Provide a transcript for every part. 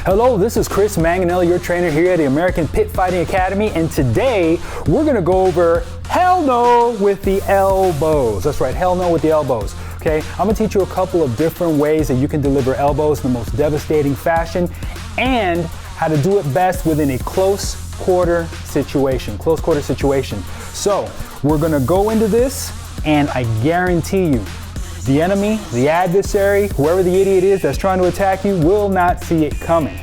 Hello, this is Chris Manganelli, your trainer here at the American Pit Fighting Academy, and today we're going to go over hell no with the elbows. That's right, hell no with the elbows. Okay, I'm going to teach you a couple of different ways that you can deliver elbows in the most devastating fashion and how to do it best within a close quarter situation. So we're going to go into this, and I guarantee you, the enemy, the adversary, whoever the idiot is that's trying to attack you will not see it coming.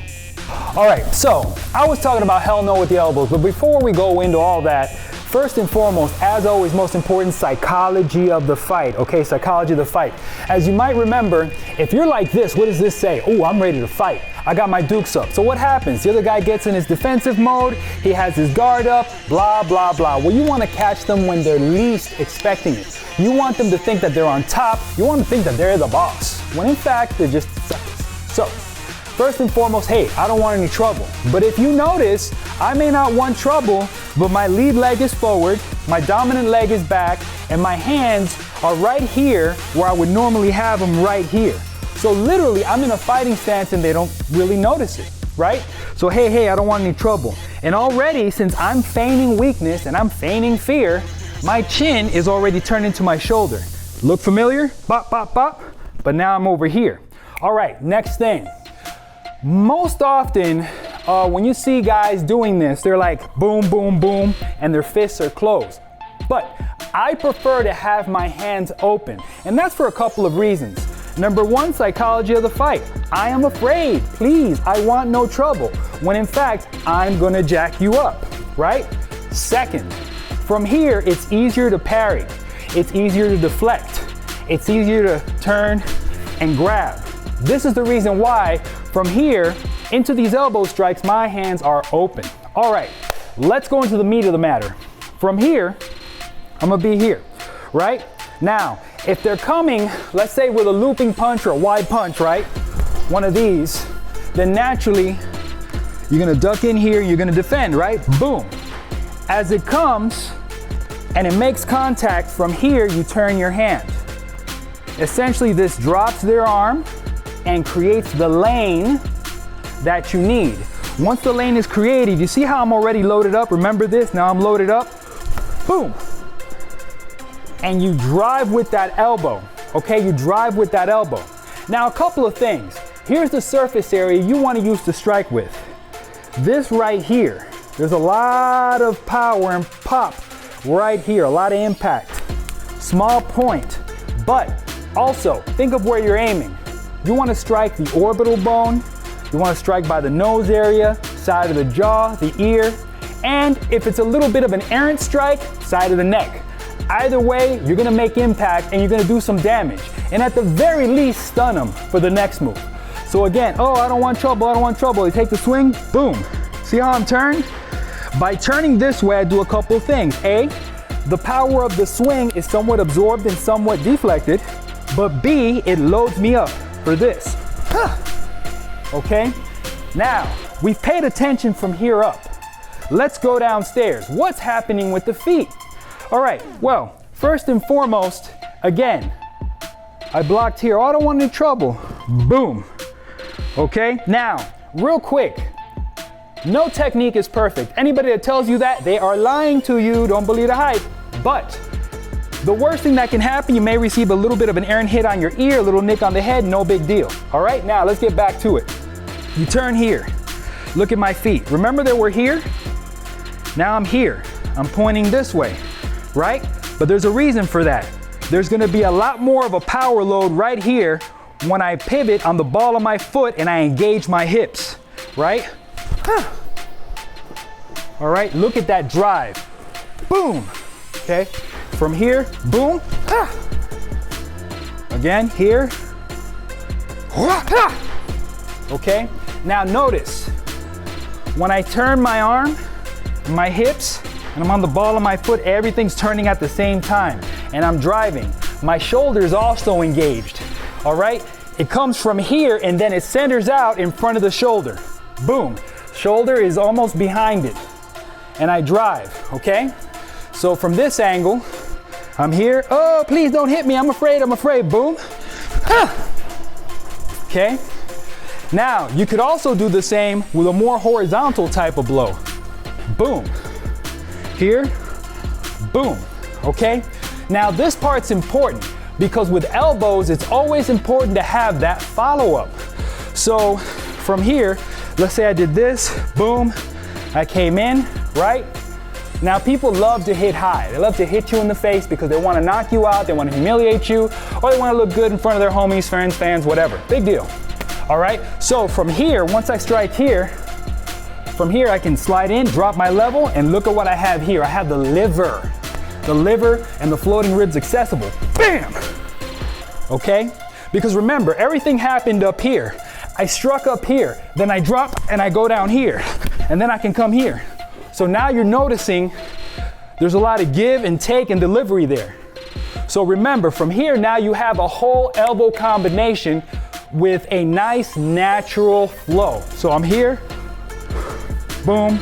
All right, so I was talking about hell no with the elbows, but before we go into all that, first and foremost, as always, most important, psychology of the fight, okay? Psychology of the fight. As you might remember, if you're like this, what does this say? Oh, I'm ready to fight. I got my dukes up. So what happens? The other guy gets in his defensive mode, he has his guard up, blah, blah, blah. Well, you want to catch them when they're least expecting it. You want them to think that they're on top. You want them to think that they're the boss, when in fact, they're just suckers. So, first and foremost, hey, I don't want any trouble. But if you notice, I may not want trouble, but my lead leg is forward, my dominant leg is back, and my hands are right here where I would normally have them right here. So literally, I'm in a fighting stance and they don't really notice it, right? So hey, I don't want any trouble. And already, since I'm feigning weakness and I'm feigning fear, my chin is already turned into my shoulder. Look familiar? Bop, bop, bop. But now I'm over here. All right, next thing. Most often, when you see guys doing this, they're like boom, boom, boom, and their fists are closed. But I prefer to have my hands open, and that's for a couple of reasons. Number one, psychology of the fight. I am afraid, please, I want no trouble, when in fact, I'm gonna jack you up, right? Second, from here, it's easier to parry. It's easier to deflect. It's easier to turn and grab. This is the reason why from here into these elbow strikes, my hands are open. All right, let's go into the meat of the matter. From here, I'm gonna be here, right? Now, if they're coming, let's say with a looping punch or a wide punch, right? One of these, then naturally, you're gonna duck in here, you're gonna defend, right? Boom. As it comes and it makes contact from here, you turn your hand. Essentially, this drops their arm and creates the lane that you need. Once the lane is created, you see how I'm already loaded up? Remember this? Now I'm loaded up. Boom. And you drive with that elbow, okay? You drive with that elbow. Now, a couple of things. Here's the surface area you want to use to strike with. This right here, there's a lot of power and pop right here, a lot of impact. Small point, but also think of where you're aiming. You want to strike the orbital bone, you want to strike by the nose area, side of the jaw, the ear, and if it's a little bit of an errant strike, side of the neck. Either way, you're gonna make impact and you're gonna do some damage. And at the very least, stun them for the next move. So again, oh, I don't want trouble. You take the swing, boom. See how I'm turned? By turning this way, I do a couple of things. A, the power of the swing is somewhat absorbed and somewhat deflected, but B, it loads me up for this. Okay? Now, we've paid attention from here up. Let's go downstairs. What's happening with the feet? All right, well, first and foremost, again, I blocked here. Oh, I don't want any trouble. Boom. Okay, now, real quick, no technique is perfect. Anybody that tells you that, they are lying to you. Don't believe the hype. But the worst thing that can happen, you may receive a little bit of an errant hit on your ear, a little nick on the head, no big deal. All right, now let's get back to it. You turn here. Look at my feet. Remember that we're here? Now I'm here. I'm pointing this way. Right? But there's a reason for that. There's gonna be a lot more of a power load right here when I pivot on the ball of my foot and I engage my hips, right? All right, look at that drive. Boom, okay? From here, boom. Again, here. Okay, now notice, when I turn my arm, my hips, and I'm on the ball of my foot, everything's turning at the same time, and I'm driving. My shoulder is also engaged, all right? It comes from here, and then it centers out in front of the shoulder. Boom, shoulder is almost behind it, and I drive, okay? So from this angle, I'm here. Oh, please don't hit me. I'm afraid. Boom. Okay. Now, you could also do the same with a more horizontal type of blow. Boom. Here. Boom. Okay. Now, this part's important because with elbows, it's always important to have that follow-up. So from here, let's say I did this. Boom. I came in, right? Now, people love to hit high. They love to hit you in the face because they want to knock you out, they want to humiliate you, or they want to look good in front of their homies, friends, fans, whatever. Big deal. All right? So from here, once I strike here, from here I can slide in, drop my level, and look at what I have here. I have the liver. The liver and the floating ribs accessible. Bam! Okay? Because remember, everything happened up here. I struck up here, then I drop and I go down here, and then I can come here. So now you're noticing there's a lot of give and take and delivery there. So remember, from here now you have a whole elbow combination with a nice natural flow. So I'm here, boom,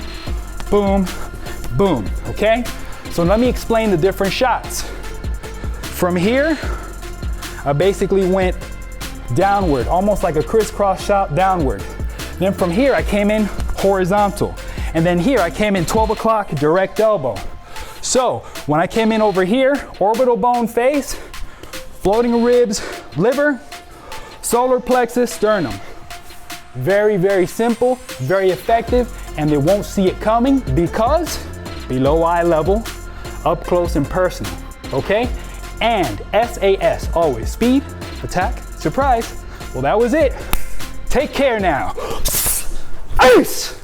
boom, boom, okay? So let me explain the different shots. From here, I basically went downward, almost like a crisscross shot downward. Then from here, I came in horizontal. And then here, I came in 12 o'clock direct elbow. So when I came in over here, orbital bone face, floating ribs, liver, solar plexus, sternum. Very, very simple, very effective, and they won't see it coming because below eye level, up close and personal, okay? And SAS, always speed, attack, surprise. Well, that was it. Take care now. Ice!